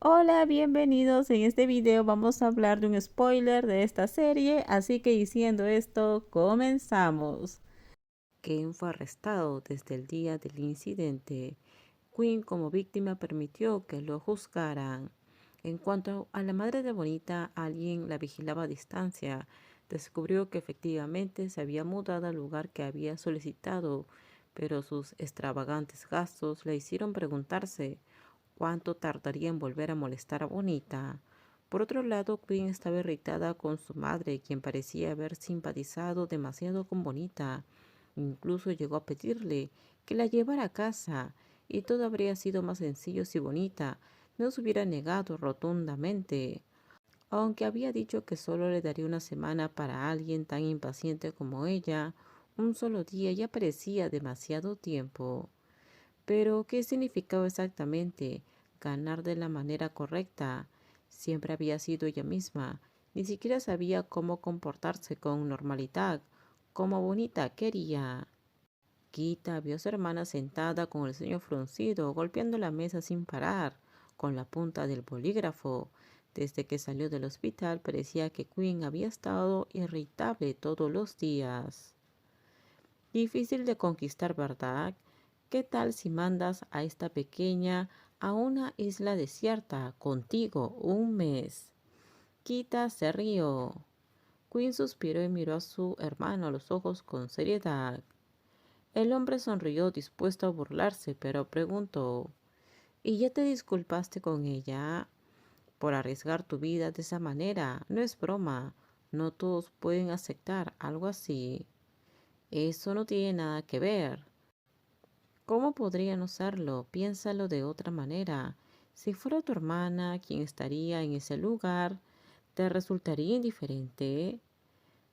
Hola, bienvenidos. En este video vamos a hablar de un spoiler de esta serie, así que diciendo esto, comenzamos. Ken fue arrestado desde el día del incidente. Quinn como víctima permitió que lo juzgaran. En cuanto a la madre de Bonita, alguien la vigilaba a distancia. Descubrió que efectivamente se había mudado al lugar que había solicitado, pero sus extravagantes gastos le hicieron preguntarse cuánto tardaría en volver a molestar a Bonita. Por otro lado, Quinn estaba irritada con su madre, quien parecía haber simpatizado demasiado con Bonita. Incluso llegó a pedirle que la llevara a casa, y todo habría sido más sencillo si Bonita no se hubiera negado rotundamente. Aunque había dicho que solo le daría una semana para alguien tan impaciente como ella, un solo día ya parecía demasiado tiempo. Pero, ¿qué significaba exactamente ganar de la manera correcta? Siempre había sido ella misma. Ni siquiera sabía cómo comportarse con normalidad, como Bonita quería. Kita vio a su hermana sentada con el ceño fruncido, golpeando la mesa sin parar, con la punta del bolígrafo. Desde que salió del hospital parecía que Quinn había estado irritable todos los días. Difícil de conquistar, ¿verdad? ¿Qué tal si mandas a esta pequeña a una isla desierta contigo un mes? Kita se rió. Quinn suspiró y miró a su hermano a los ojos con seriedad. El hombre sonrió dispuesto a burlarse, pero preguntó, ¿y ya te disculpaste con ella por arriesgar tu vida de esa manera? No es broma. No todos pueden aceptar algo así. Eso no tiene nada que ver. ¿Cómo podría no serlo? Piénsalo de otra manera. Si fuera tu hermana quien estaría en ese lugar, ¿te resultaría indiferente?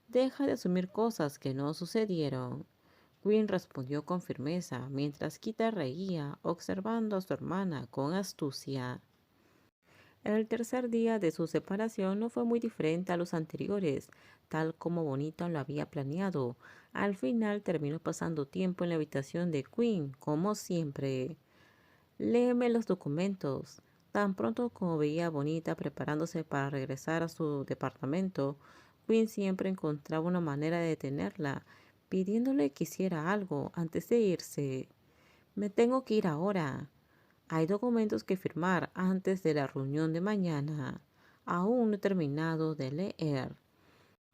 Deja de asumir cosas que no sucedieron. Quinn respondió con firmeza, mientras Kita reía, observando a su hermana con astucia. El tercer día de su separación no fue muy diferente a los anteriores, tal como Bonita lo había planeado. Al final terminó pasando tiempo en la habitación de Quinn, como siempre. Léeme los documentos. Tan pronto como veía a Bonita preparándose para regresar a su departamento, Quinn siempre encontraba una manera de detenerla, pidiéndole que hiciera algo antes de irse. Me tengo que ir ahora. Hay documentos que firmar antes de la reunión de mañana. Aún no he terminado de leer.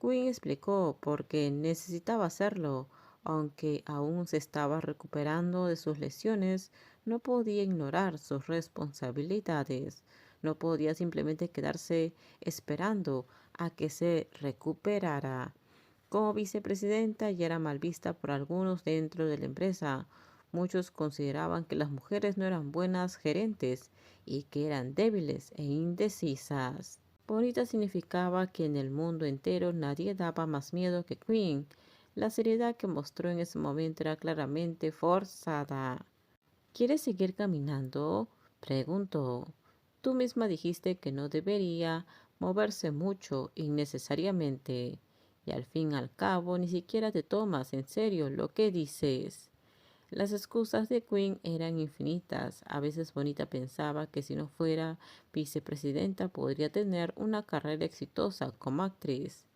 Quinn explicó por qué necesitaba hacerlo. Aunque aún se estaba recuperando de sus lesiones, no podía ignorar sus responsabilidades. No podía simplemente quedarse esperando a que se recuperara. Como vicepresidenta ya era mal vista por algunos dentro de la empresa. Muchos consideraban que las mujeres no eran buenas gerentes y que eran débiles e indecisas. Bonita significaba que en el mundo entero nadie daba más miedo que Queen. La seriedad que mostró en ese momento era claramente forzada. ¿Quieres seguir caminando? Preguntó. Tú misma dijiste que no debería moverse mucho innecesariamente. Y al fin y al cabo ni siquiera te tomas en serio lo que dices. Las excusas de Quinn eran infinitas. A veces Bonita pensaba que si no fuera vicepresidenta podría tener una carrera exitosa como actriz.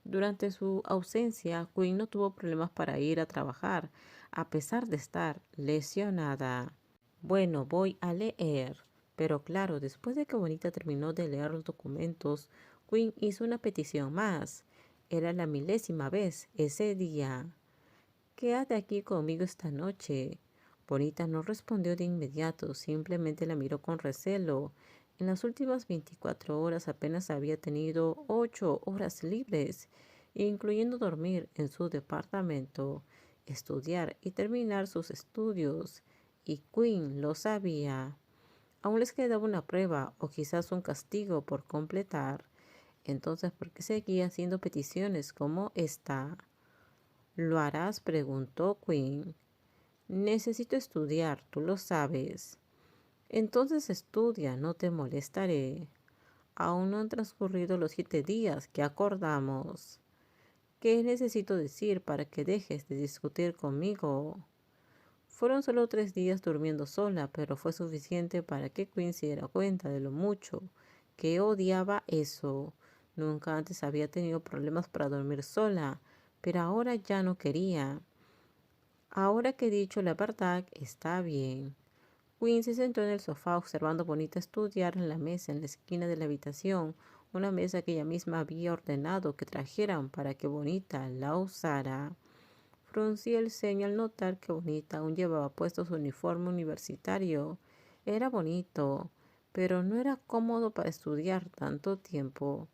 Durante su ausencia, Quinn no tuvo problemas para ir a trabajar, a pesar de estar lesionada. Bueno, voy a leer. Pero claro, después de que Bonita terminó de leer los documentos, Quinn hizo una petición más. Era la milésima vez ese día. Quédate aquí conmigo esta noche. Bonita no respondió de inmediato, simplemente la miró con recelo. En las últimas 24 horas apenas había tenido 8 horas libres, incluyendo dormir en su departamento, estudiar y terminar sus estudios. Y Quinn lo sabía. Aún les quedaba una prueba o quizás un castigo por completar. Entonces, ¿por qué seguía haciendo peticiones como esta? ¿Lo harás? Preguntó Quinn. Necesito estudiar, tú lo sabes. Entonces estudia, no te molestaré. Aún no han transcurrido los 7 días que acordamos. ¿Qué necesito decir para que dejes de discutir conmigo? Fueron solo 3 días durmiendo sola, pero fue suficiente para que Queen se diera cuenta de lo mucho que odiaba eso. Nunca antes había tenido problemas para dormir sola, pero ahora ya no quería. Ahora que he dicho la verdad, está bien. Queen se sentó en el sofá observando a Bonita estudiar en la mesa en la esquina de la habitación, una mesa que ella misma había ordenado que trajeran para que Bonita la usara. Frunció el ceño al notar que Bonita aún llevaba puesto su uniforme universitario. Era bonito, pero no era cómodo para estudiar tanto tiempo.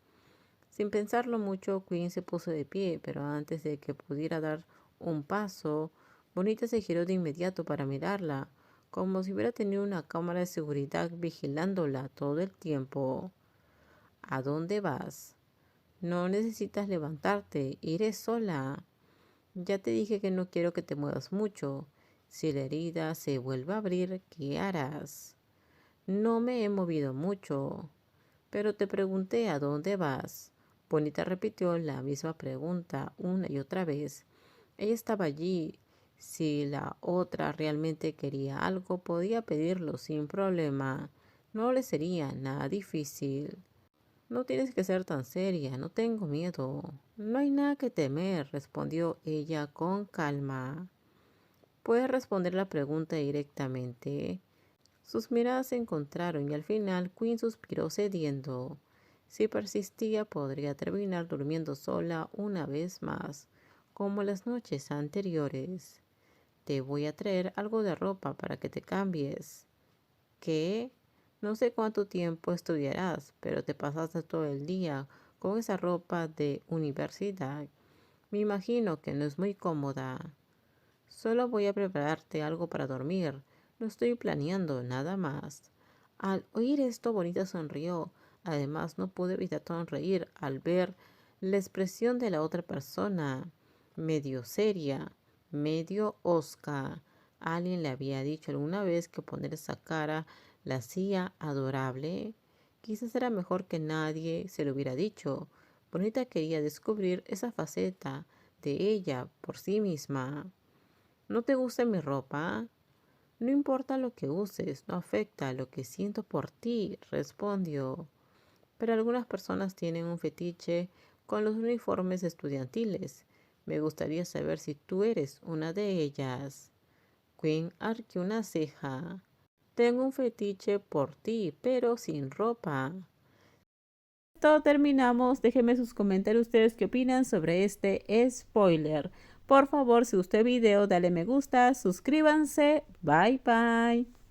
Sin pensarlo mucho, Queen se puso de pie, pero antes de que pudiera dar un paso, Bonita se giró de inmediato para mirarla, como si hubiera tenido una cámara de seguridad vigilándola todo el tiempo. ¿A dónde vas? No necesitas levantarte, iré sola. Ya te dije que no quiero que te muevas mucho. Si la herida se vuelve a abrir, ¿qué harás? No me he movido mucho. Pero te pregunté a dónde vas. Bonita repitió la misma pregunta una y otra vez. Ella estaba allí. Si la otra realmente quería algo, podía pedirlo sin problema. No le sería nada difícil. No tienes que ser tan seria, no tengo miedo. No hay nada que temer, respondió ella con calma. Puedes responder la pregunta directamente. Sus miradas se encontraron y al final Queen suspiró cediendo. Si persistía, podría terminar durmiendo sola una vez más, como las noches anteriores. Te voy a traer algo de ropa para que te cambies. ¿Qué? No sé cuánto tiempo estudiarás, pero te pasaste todo el día con esa ropa de universidad. Me imagino que no es muy cómoda. Solo voy a prepararte algo para dormir. No estoy planeando nada más. Al oír esto, Bonita sonrió. Además, no pude evitar sonreír al ver la expresión de la otra persona, medio seria, medio hosca. Alguien le había dicho alguna vez que poner esa cara la hacía adorable. Quizás era mejor que nadie se lo hubiera dicho. Bonita quería descubrir esa faceta de ella por sí misma. ¿No te gusta mi ropa? No importa lo que uses, no afecta lo que siento por ti, respondió. Pero algunas personas tienen un fetiche con los uniformes estudiantiles. Me gustaría saber si tú eres una de ellas. Queen arqueó una ceja. Tengo un fetiche por ti, pero sin ropa. Todo terminamos. Déjenme sus comentarios ustedes qué opinan sobre este spoiler. Por favor, si gustó el video, dale me gusta, suscríbanse. Bye bye.